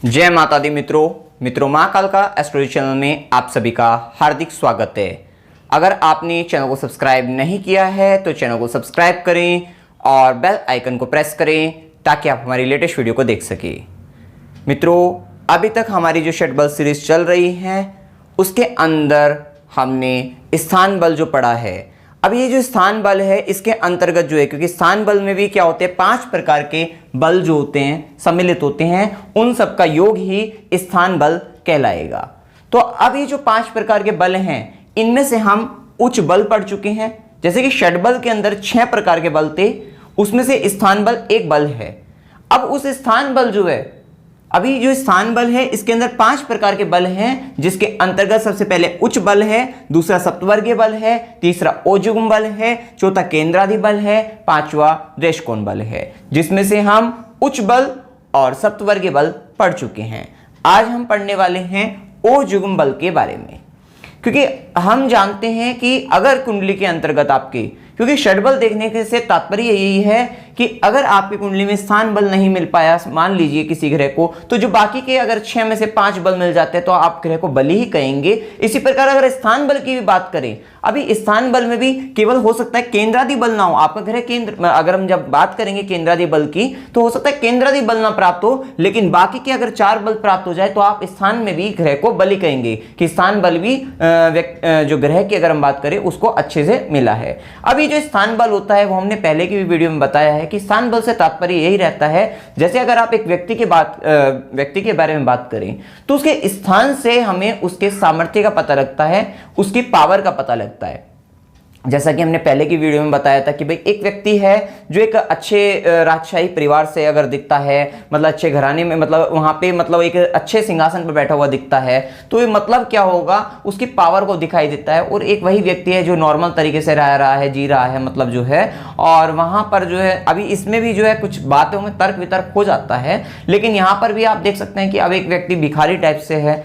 जय माता दी मित्रों माँ काल का एस्ट्रोलॉजी चैनल में आप सभी का हार्दिक स्वागत है। अगर आपने चैनल को सब्सक्राइब नहीं किया है तो चैनल को सब्सक्राइब करें और बेल आइकन को प्रेस करें ताकि आप हमारी लेटेस्ट वीडियो को देख सकें। मित्रों, अभी तक हमारी जो षट बल सीरीज चल रही है उसके अंदर हमने स्थान बल जो पढ़ा है, अब ये जो स्थान बल है इसके अंतर्गत जो है, क्योंकि स्थान बल में भी क्या होते हैं, 5 प्रकार के बल जो होते हैं सम्मिलित होते हैं, उन सब का योग ही स्थान बल कहलाएगा। तो अब ये जो 5 प्रकार के बल हैं इनमें से हम उच्च बल पढ़ चुके हैं। जैसे कि षट बल के अंदर 6 प्रकार के बल थे, उसमें से स्थान बल एक बल है। अब उस स्थान बल जो है, अभी जो स्थान बल है इसके अंदर 5 प्रकार के बल हैं, जिसके अंतर्गत सबसे पहले उच्च बल है, दूसरा सप्तवर्गीय बल है, तीसरा ओजुगम बल है, चौथा केंद्रादि बल है, पांचवा देशकोण बल है, जिसमें से हम उच्च बल और सप्तवर्गीय बल पढ़ चुके हैं। आज हम पढ़ने वाले हैं ओजुगम बल के बारे में, क्योंकि हम जानते हैं कि अगर कुंडली के अंतर्गत आपके, क्योंकि षट बल देखने के से तात्पर्य यही है कि अगर आपकी कुंडली में स्थान बल नहीं मिल पाया, मान लीजिए किसी ग्रह को, तो जो बाकी के अगर 6 में से 5 बल मिल जाते हैं तो आप ग्रह को बली ही कहेंगे। इसी प्रकार अगर स्थान बल की भी बात करें, अभी स्थान बल में भी केवल हो सकता है केंद्रादि बल ना हो, आपका ग्रह केंद्र, अगर हम जब बात करेंगे केंद्रादि बल की तो हो सकता है केंद्रादि बल ना प्राप्त हो, लेकिन बाकी के अगर 4 बल प्राप्त हो जाए तो आप स्थान में भी ग्रह को बली कहेंगे कि स्थान बल भी जो ग्रह की अगर हम बात करें उसको अच्छे से मिला है। अभी जो स्थान बल होता है वो हमने पहले की भी वीडियो में बताया है कि स्थान बल से तात्पर्य यही रहता है, जैसे अगर आप एक व्यक्ति के बारे में बात करें तो उसके स्थान से हमें उसके सामर्थ्य का पता लगता है, उसकी पावर का पता लगता है। जैसा कि हमने पहले की वीडियो में बताया था कि भाई एक व्यक्ति है जो एक अच्छे राजशाही परिवार से अगर दिखता है, मतलब अच्छे घराने में, मतलब वहां पे मतलब एक अच्छे सिंहासन पर बैठा हुआ दिखता है, तो ये मतलब क्या होगा, उसकी पावर को दिखाई देता है। और एक वही व्यक्ति है जो नॉर्मल तरीके से रह रहा है, जी रहा है, मतलब जो है, और वहां पर जो है अभी इसमें भी जो है कुछ बातों में तर्क वितर्क हो जाता है, लेकिन यहाँ पर भी आप देख सकते हैं कि अब एक व्यक्ति भिखारी टाइप से है,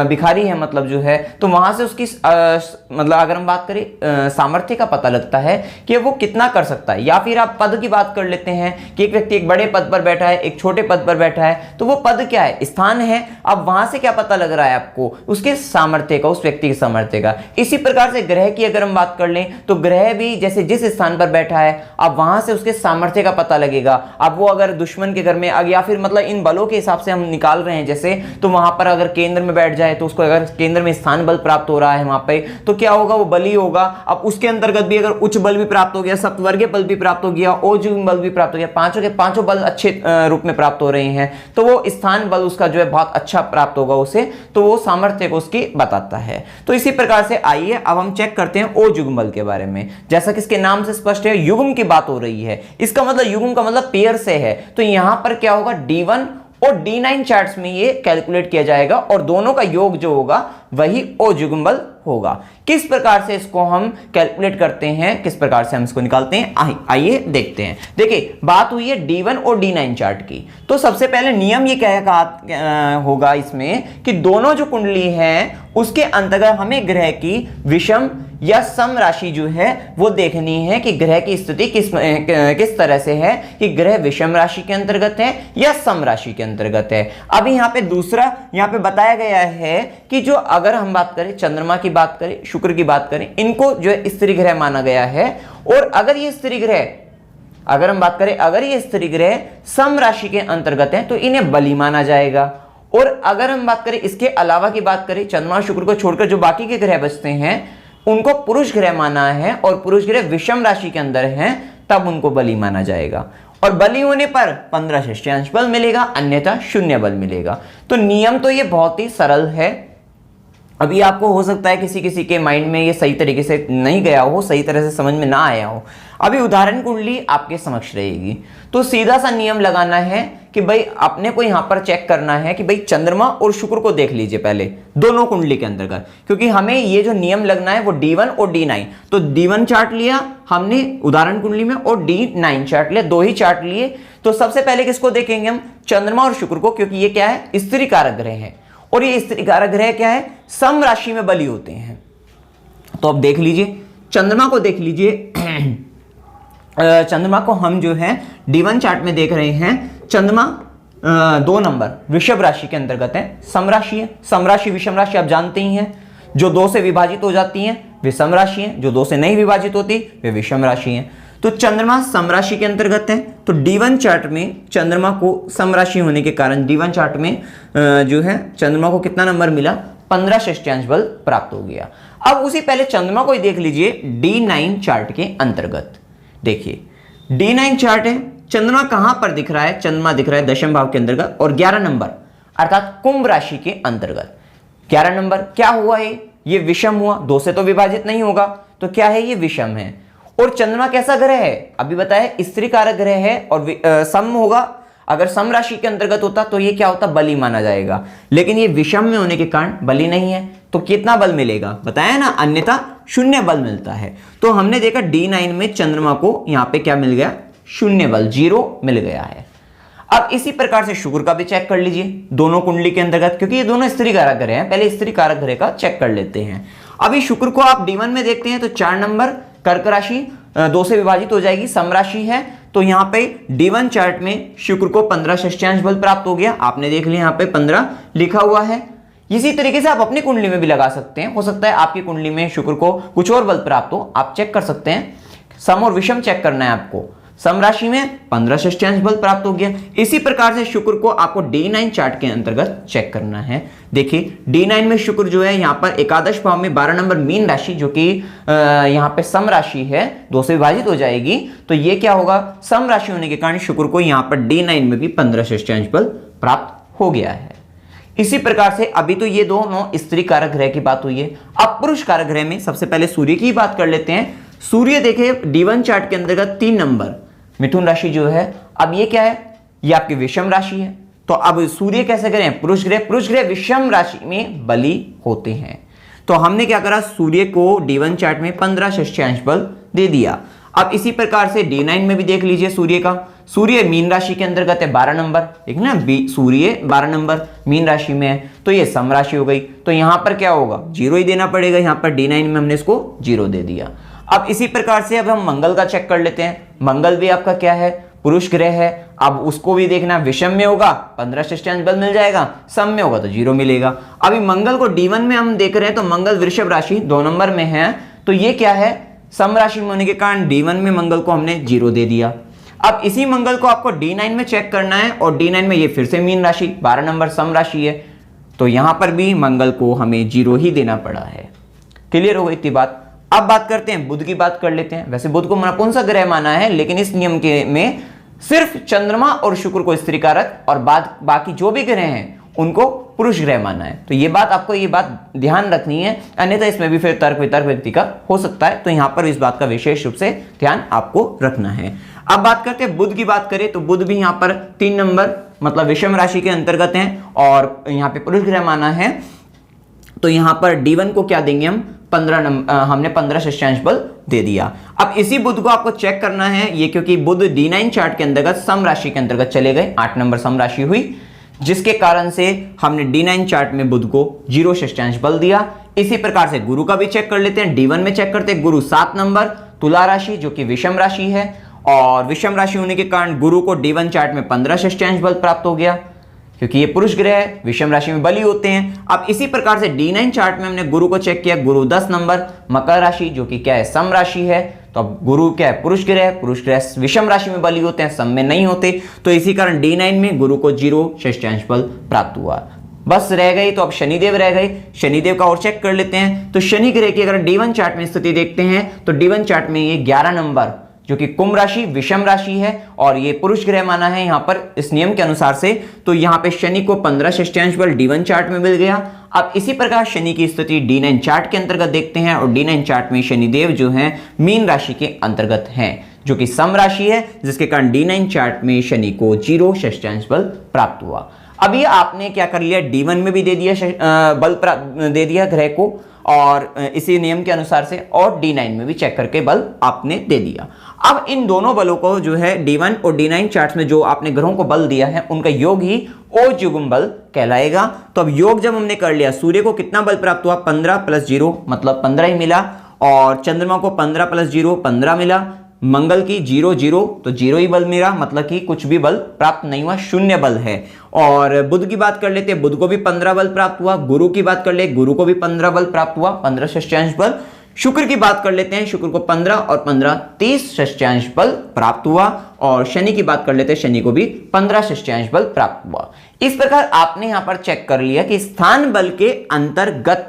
भिखारी है मतलब जो है, तो वहां से उसकी मतलब अगर हम बात करें सामर्थ्य का पता लगता है कि वो कितना कर सकता है। या फिर आप पद की बात कर लेते हैं कि एक व्यक्ति एक बड़े पद पर बैठा है, एक छोटे पद पर बैठा है, तो वो पद क्या है, स्थान है। अब वहां से क्या पता लग रहा है आपको, उसके सामर्थ्य का, उस व्यक्ति के सामर्थ्य का। इसी प्रकार से ग्रह की अगर हम बात कर लें तो ग्रह भी जैसे जिस स्थान पर बैठा है, अब वहां से उसके सामर्थ्य का पता लगेगा। अब वो अगर दुश्मन के घर में, या फिर मतलब इन बलों के हिसाब से हम निकाल रहे हैं जैसे, तो वहां पर अगर केंद्र में बैठ जाए तो उसको अगर केंद्र में स्थान बल प्राप्त हो रहा है वहां पे, तो क्या होगा, वो बली होगा। अब उसके अंतर्गत भी अगर उच्च बल भी प्राप्त हो गया, सप्तवर्गीय बल भी प्राप्त हो गया, ओजुगम बल भी प्राप्त हो गया, पांचों के पांचों बल अच्छे रूप में प्राप्त हो रहे हैं, तो वो स्थान बल उसका जो है बहुत अच्छा प्राप्त होगा उसे, तो वो सामर्थ्य को उसकी बताता है। तो इसी प्रकार से आइए अब हम चेक करते हैं ओजुगम बल के बारे में। जैसा कि इसके नाम से स्पष्ट है, युग्म की बात हो रही है, इसका मतलब युग्म का मतलब पेयर से है, तो यहां पर क्या होगा, D1 और D9 चार्ट्स में ये कैलकुलेट किया जाएगा और दोनों का योग जो होगा वही ओजुगम बल होगा। किस प्रकार से इसको हम कैलकुलेट करते हैं, किस प्रकार से हम इसको निकालते हैं, आइए देखते हैं। देखिए, बात हुई है D1 और D9 चार्ट की, तो सबसे पहले नियम ये क्या होगा इसमें कि दोनों जो कुंडली है उसके अंतर्गत हमें ग्रह की विषम या सम राशि जो है वो देखनी है कि ग्रह की स्थिति किस तरह से है, कि ग्रह विषम राशि के अंतर्गत है या सम राशि के अंतर्गत है। अब यहाँ पे दूसरा यहाँ पे बताया गया है कि जो अगर हम बात करें चंद्रमा की बात करें, शुक्र की बात करें, इनको जो है स्त्री ग्रह माना गया है। और अगर ये स्त्री ग्रह, अगर हम बात करें, अगर ये स्त्री ग्रह सम राशि के अंतर्गत है तो इन्हें बली माना जाएगा। और अगर हम बात करें इसके अलावा की बात करें, चंद्रमा शुक्र को छोड़कर जो बाकी के ग्रह बचते हैं उनको पुरुष ग्रह माना है, और पुरुष ग्रह विषम राशि के अंदर हैं, तब उनको बली माना जाएगा। और बली होने पर 15 षष्ठ्यांश बल मिलेगा, अन्यथा 0 बल मिलेगा। तो नियम तो ये बहुत ही सरल है। अभी आपको हो सकता है किसी किसी के माइंड में ये सही तरीके से नहीं गया हो, सही तरह से समझ में ना आया हो। अभी उदाहरण कुंडली आपके समक्ष रहेगी, तो सीधा सा नियम लगाना है कि भाई अपने को यहां पर चेक करना है कि भाई चंद्रमा और शुक्र को देख लीजिए पहले दोनों कुंडली के अंतर्गत, क्योंकि हमें ये जो नियम लगना है वो D1 और D9। तो D1 चार्ट लिया हमने उदाहरण कुंडली में और D9 चार्ट लिया, 2 ही चार्ट लिए। तो सबसे पहले किसको देखेंगे हम, चंद्रमा और शुक्र को, क्योंकि ये क्या है, स्त्री कारक ग्रह है, और ये स्त्री कारक ग्रह क्या है, सम राशि में बली होते हैं। तो अब देख लीजिए चंद्रमा को, देख लीजिए चंद्रमा को हम जो है D1 चार्ट में देख रहे हैं। चंद्रमा 2 नंबर वृषभ राशि के अंतर्गत है, समराशि है। समराशि विषम राशि आप जानते ही हैं, जो 2 से विभाजित हो जाती हैं वे समराशि हैं, जो 2 से नहीं विभाजित होती वे विषम राशि हैं। तो चंद्रमा समराशि के अंतर्गत है, तो D1 चार्ट में चंद्रमा को समराशि होने के कारण D1 चार्ट में जो है चंद्रमा को कितना नंबर मिला, 15 षष्ठ्यांश बल प्राप्त हो गया। अब उसी पहले चंद्रमा को ही देख लीजिए D9 चार्ट के अंतर्गत। देखिए D9 चार्ट है, चंद्रमा कहां पर दिख रहा है, चंद्रमा दिख रहा है दशम भाव के अंतर्गत और 11 नंबर अर्थात कुंभ राशि के अंतर्गत। 11 नंबर क्या हुआ है, ये विषम हुआ, 2 से तो विभाजित नहीं होगा, तो क्या है, ये विषम है। और चंद्रमा कैसा ग्रह है, अभी बताया स्त्री कारक ग्रह है और सम होगा। अगर सम राशि के अंतर्गत होता तो ये क्या होता, बली माना जाएगा, लेकिन ये विषम में होने के कारण बली नहीं है, तो कितना बल मिलेगा, बताया ना, अन्यथा शून्य बल मिलता है। तो हमने देखा D9 में चंद्रमा को यहां पे क्या मिल गया, शून्य बल, 0 मिल गया है। अब इसी प्रकार से शुक्र का भी चेक कर लीजिए दोनों कुंडली के अंतर्गत, क्योंकि ये दोनों स्त्री कारक ग्रह हैं, पहले स्त्री कारक ग्रह का चेक कर लेते हैं। अभी शुक्र को आप D1 में देखते हैं तो 4 नंबर कर्क राशि 2 से विभाजित हो जाएगी, समराशि है, तो यहाँ पे D1 चार्ट में शुक्र को 15 षष्ठ्यांश बल प्राप्त हो गया। आपने देख लिया यहाँ पे 15 लिखा हुआ है। इसी तरीके से आप अपनी कुंडली में भी लगा सकते हैं, हो सकता है आपकी कुंडली में शुक्र को कुछ और बल प्राप्त हो, आप चेक कर सकते हैं। सम और विषम चेक करना है आपको, सम राशि में 15 षष्ठ्यांश बल प्राप्त हो गया। इसी प्रकार से शुक्र को आपको D9 चार्ट के अंतर्गत चेक करना है। देखिए D9 में शुक्र जो है यहाँ पर एकादश भाव में 12 नंबर मीन राशि, जो कि यहाँ पे सम राशि है, 2 से विभाजित हो जाएगी, तो ये क्या होगा, सम राशि होने के कारण शुक्र को यहाँ पर D9 में भी 15 षष्ठ्यांश बल प्राप्त हो गया है। इसी प्रकार से अभी तो ये दोनों स्त्री कारक ग्रह की बात हुई है। अब पुरुष कारक ग्रह में सबसे पहले सूर्य की बात कर लेते हैं। सूर्य देखे D1 चार्ट के अंतर्गत 3 नंबर मिथुन राशि जो है, अब ये क्या है, ये आपकी विषम राशि है। तो अब सूर्य कैसे करें, पुरुष ग्रह विषम राशि में बली होते हैं। तो हमने क्या करा, सूर्य को D1 चार्ट में 15 षष्ठ्यांश बल दे दिया। अब इसी प्रकार से D9 में भी देख लीजिए सूर्य का, सूर्य मीन राशि के अंतर्गत है 12 नंबर, ठीक ना, सूर्य 12 नंबर मीन राशि में है, तो ये सम राशि हो गई, तो यहां पर क्या होगा, 0 ही देना पड़ेगा। यहां पर D9 में हमने इसको 0 दे दिया। अब इसी प्रकार से अब हम मंगल का चेक कर लेते हैं। मंगल भी आपका क्या है, पुरुष ग्रह है। अब उसको भी देखना, विषम में होगा 15 षष्ठ्यांश बल मिल जाएगा, सम में होगा तो 0 मिलेगा। अभी मंगल को D1 में हम देख रहे हैं तो मंगल वृषभ राशि 2 नंबर में है, तो ये क्या है, सम राशि में होने के कारण D1 में मंगल को हमने 0 दे दिया। अब इसी मंगल को आपको D9 में चेक करना है और D9 में ये फिर से मीन राशि 12 नंबर सम राशि है, तो यहां पर भी मंगल को हमें 0 ही देना पड़ा है। क्लियर हो गई इतनी बात। अब बात करते हैं बुध की, बात कर लेते हैं। वैसे बुध को नपुंसक ग्रह माना है, लेकिन इस नियम के में सिर्फ चंद्रमा और शुक्र को स्त्री कारक और बाकी जो भी ग्रह हैं उनको पुरुष ग्रह माना है। तो ये बात आपको, ये बात ध्यान रखनी है, अन्यथा इसमें भी फिर तर्क वितर्क व्यक्ति का हो सकता है, तो यहां पर इस बात का विशेष रूप से ध्यान आपको रखना है। अब बात करते हैं बुध की, बात करें तो बुध भी यहां पर 3 नंबर मतलब विषम राशि के अंतर्गत हैं और यहां पे पुरुष ग्रह माना है, तो यहां पर D1 को क्या देंगे हम, 15 नंबर, हमने 15 षष्ठ्यांश बल दे दिया। अब इसी बुध को आपको चेक करना है, ये क्योंकि बुध D9 चार्ट के अंतर्गत सम राशि के अंतर्गत चले गए, 8 नंबर सम राशि हुई, जिसके कारण से हमने D9 चार्ट में बुध को 0 षष्ठ्यांश बल दिया। इसी प्रकार से गुरु का भी चेक कर लेते हैं। D1 में चेक करते हैं, गुरु 7 नंबर तुला राशि, जो कि विषम राशि है, और विषम राशि होने के कारण गुरु को D1 चार्ट में 15 षष्ठ्यांश बल प्राप्त हो गया, क्योंकि ये पुरुष ग्रह है, विषम राशि में बली होते हैं। अब इसी प्रकार से D9 चार्ट में हमने गुरु को चेक किया, गुरु 10 नंबर मकर राशि, जो कि क्या है, सम राशि है, तो अब गुरु क्या है, पुरुष ग्रह विषम राशि में बली होते हैं, सम में नहीं होते, तो इसी कारण D9 में गुरु को 0 षष्ठ्यांश बल प्राप्त हुआ। बस रह गई तो अब शनिदेव रह गए। शनिदेव का और चेक कर लेते हैं। तो शनि ग्रह की अगर D1 चार्ट में स्थिति देखते हैं तो D1 चार्ट में ये 11 नंबर, जो कि कुंभ राशि विषम राशि है और ये पुरुष ग्रह माना है यहां पर इस नियम के अनुसार से, तो यहां पे शनि को 15 षष्ठ्यांश बल D1 चार्ट में मिल गया। अब इसी प्रकार शनि की स्थिति D9 चार्ट के अंतर्गत देखते हैं और D9 चार्ट में शनिदेव जो है मीन राशि के अंतर्गत हैं, जो कि सम राशि है, जिसके कारण D9 चार्ट में शनि को 0 षष्ठ्यांश बल प्राप्त हुआ। अब ये आपने क्या कर लिया, D1 में भी दे दिया बल दे दिया ग्रह को, और इसी नियम के अनुसार से, और D9 में भी चेक करके बल आपने दे दिया। अब इन दोनों बलों को जो है D1 और D9 चार्ट में जो आपने ग्रहों को बल दिया है उनका योग ही ओज युग्म बल कहलाएगा। तो अब योग जब हमने कर लिया, सूर्य को कितना बल प्राप्त हुआ, 15 + 0 मतलब 15 ही मिला, और चंद्रमा को 15 + 0 15 मिला, मंगल की 0 0 तो 0 ही बल मिला, मतलब कि कुछ भी बल प्राप्त नहीं हुआ, शून्य बल है। और बुध की बात कर लेते हैं, बुध को भी 15 बल प्राप्त हुआ। गुरु की बात कर ले, गुरु को भी 15 बल प्राप्त हुआ, 15 षष्ठ्यांश बल। शुक्र की बात कर लेते हैं, शुक्र को 15 और 15 30 षष्ठ्यांश बल प्राप्त हुआ। और शनि की बात कर लेते हैं, शनि को भी 15 षष्ठ्यांश बल प्राप्त हुआ। इस प्रकार आपने यहां पर चेक कर लिया कि स्थान बल के अंतर्गत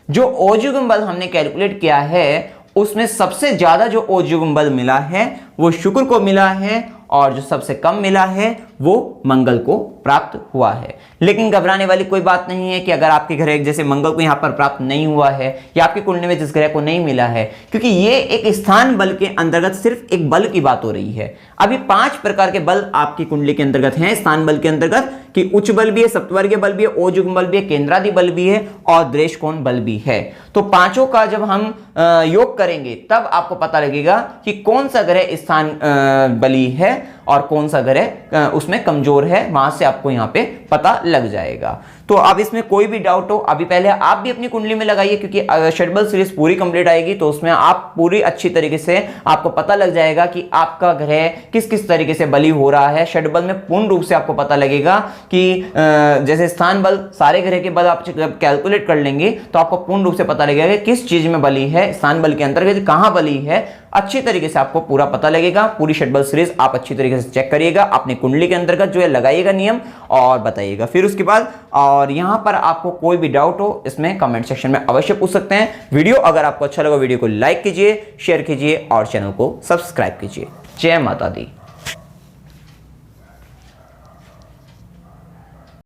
जो ओजयुग्म बल हमने कैलकुलेट किया है उसमें सबसे ज्यादा जो ओजयुग्म बल मिला है वो शुक्र को मिला है, और जो सबसे कम मिला है वो मंगल को प्राप्त हुआ है। लेकिन घबराने वाली कोई बात नहीं है कि अगर आपके ग्रह जैसे मंगल को यहां पर प्राप्त नहीं हुआ है या आपकी कुंडली में जिस ग्रह को नहीं मिला है, क्योंकि ये एक स्थान बल के अंतर्गत सिर्फ एक बल की बात हो रही है। अभी 5 प्रकार के बल आपकी कुंडली के अंतर्गत हैं स्थान बल के अंतर्गत, कि उच्च बल भी है, सप्तवर्गीय बल भी है, ओजयुग्म बल भी है, केंद्रादि बल भी है और दृष्टिकोण बल भी है। तो पांचों का जब हम योग करेंगे तब आपको पता लगेगा कि कौन सा ग्रह स्थान बली है और कौन सा ग्रह उसमें कमजोर है, वहां से आपको यहां पे पता लग जाएगा। तो अब इसमें कोई भी डाउट हो, अभी पहले आप भी अपनी कुंडली में लगाइए, क्योंकि षटबल सीरीज पूरी कंप्लीट आएगी तो उसमें आप पूरी अच्छी तरीके से आपको पता लग जाएगा कि आपका ग्रह किस किस तरीके से बली हो रहा है। षटबल में पूर्ण रूप से आपको पता लगेगा कि जैसे स्थान बल, सारे ग्रह के बल आप जब कैलकुलेट कर लेंगे तो आपको पूर्ण रूप से पता लगेगा कि किस चीज में बली है, स्थान बल के अंतर्गत कहां बली है, अच्छी तरीके से आपको पूरा पता लगेगा। पूरी षटबल सीरीज आप अच्छी तरीके से चेक करिएगा, अपनी कुंडली के अंतर्गत जो है लगाइएगा नियम और बताइएगा फिर उसके बाद। और यहां पर आपको कोई भी डाउट हो इसमें कमेंट सेक्शन में अवश्य पूछ सकते हैं। वीडियो अगर आपको अच्छा लगा वीडियो को लाइक कीजिए, शेयर कीजिए और चैनल को सब्सक्राइब कीजिए। जय माता दी।